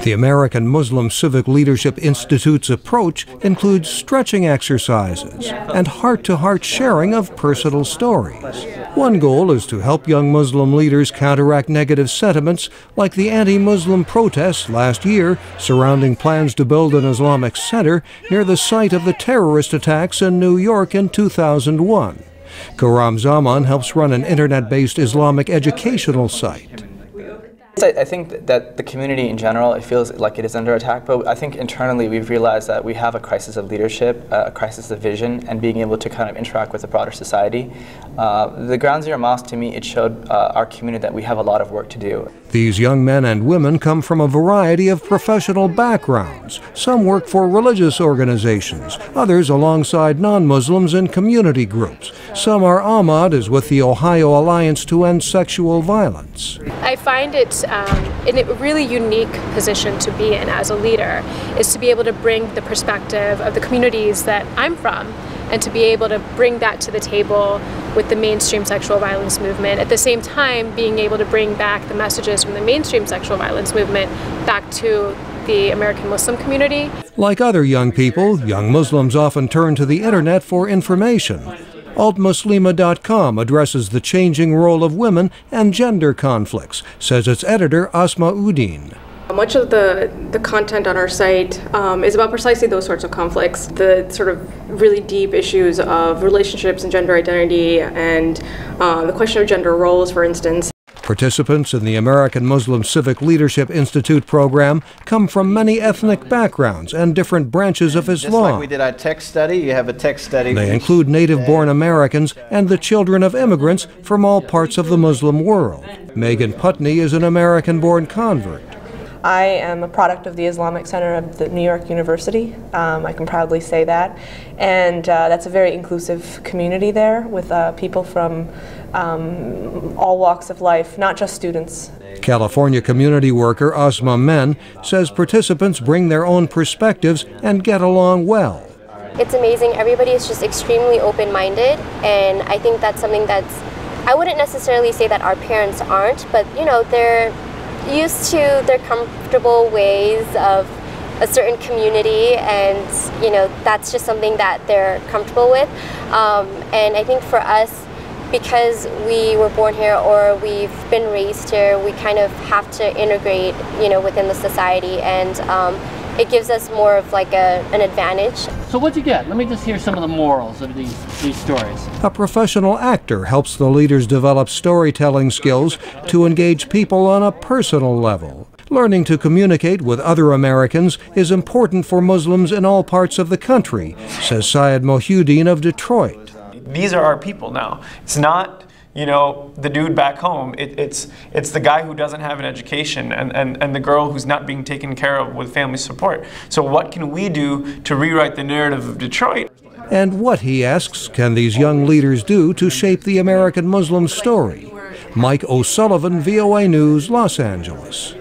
The American Muslim Civic Leadership Institute's approach includes stretching exercises and heart-to-heart sharing of personal stories. One goal is to help young Muslim leaders counteract negative sentiments like the anti-Muslim protests last year surrounding plans to build an Islamic center near the site of the terrorist attacks in New York in 2001. Karam Zaman helps run an internet-based Islamic educational site. I think that the community in general, it feels like it is under attack, but I think internally we've realized that we have a crisis of leadership, a crisis of vision, and being able to kind of interact with the broader society. The Ground Zero Mosque, to me, it showed our community that we have a lot of work to do. These young men and women come from a variety of professional backgrounds. Some work for religious organizations, others alongside non-Muslims in community groups. Some are Ahmad is with the Ohio Alliance to End Sexual Violence. I find it in a really unique position to be in as a leader, is to be able to bring the perspective of the communities that I'm from and to be able to bring that to the table with the mainstream sexual violence movement. At the same time, being able to bring back the messages from the mainstream sexual violence movement back to the American Muslim community. Like other young people, young Muslims often turn to the internet for information. Altmuslima.com addresses the changing role of women and gender conflicts, says its editor Asma Udin. Much of the content on our site is about precisely those sorts of conflicts, the sort of really deep issues of relationships and gender identity and the question of gender roles, for instance. Participants in the American Muslim Civic Leadership Institute program come from many ethnic backgrounds and different branches of Islam. Just like we did our tech study, you have a tech study. They include native-born Americans and the children of immigrants from all parts of the Muslim world. Megan Putney is an American-born convert. I am a product of the Islamic Center of the New York University. I can proudly say that. And that's a very inclusive community there with people from all walks of life, not just students. California community worker Asma Men says participants bring their own perspectives and get along well. It's amazing. Everybody is just extremely open-minded, and I think that's something that's, I wouldn't necessarily say that our parents aren't, but you know, they're used to their comfortable ways of a certain community, and you know, that's just something that they're comfortable with. And I think for us, because we were born here or we've been raised here, we kind of have to integrate, you know, within the society, and it gives us more of like an advantage. So what'd you get? Let me just hear some of the morals of these stories. A professional actor helps the leaders develop storytelling skills to engage people on a personal level. Learning to communicate with other Americans is important for Muslims in all parts of the country, says Syed Mohuddin of Detroit. These are our people now. It's not, you know, the dude back home. It's the guy who doesn't have an education and the girl who's not being taken care of with family support. So what can we do to rewrite the narrative of Detroit? And what, he asks, can these young leaders do to shape the American Muslim story? Mike O'Sullivan, VOA News, Los Angeles.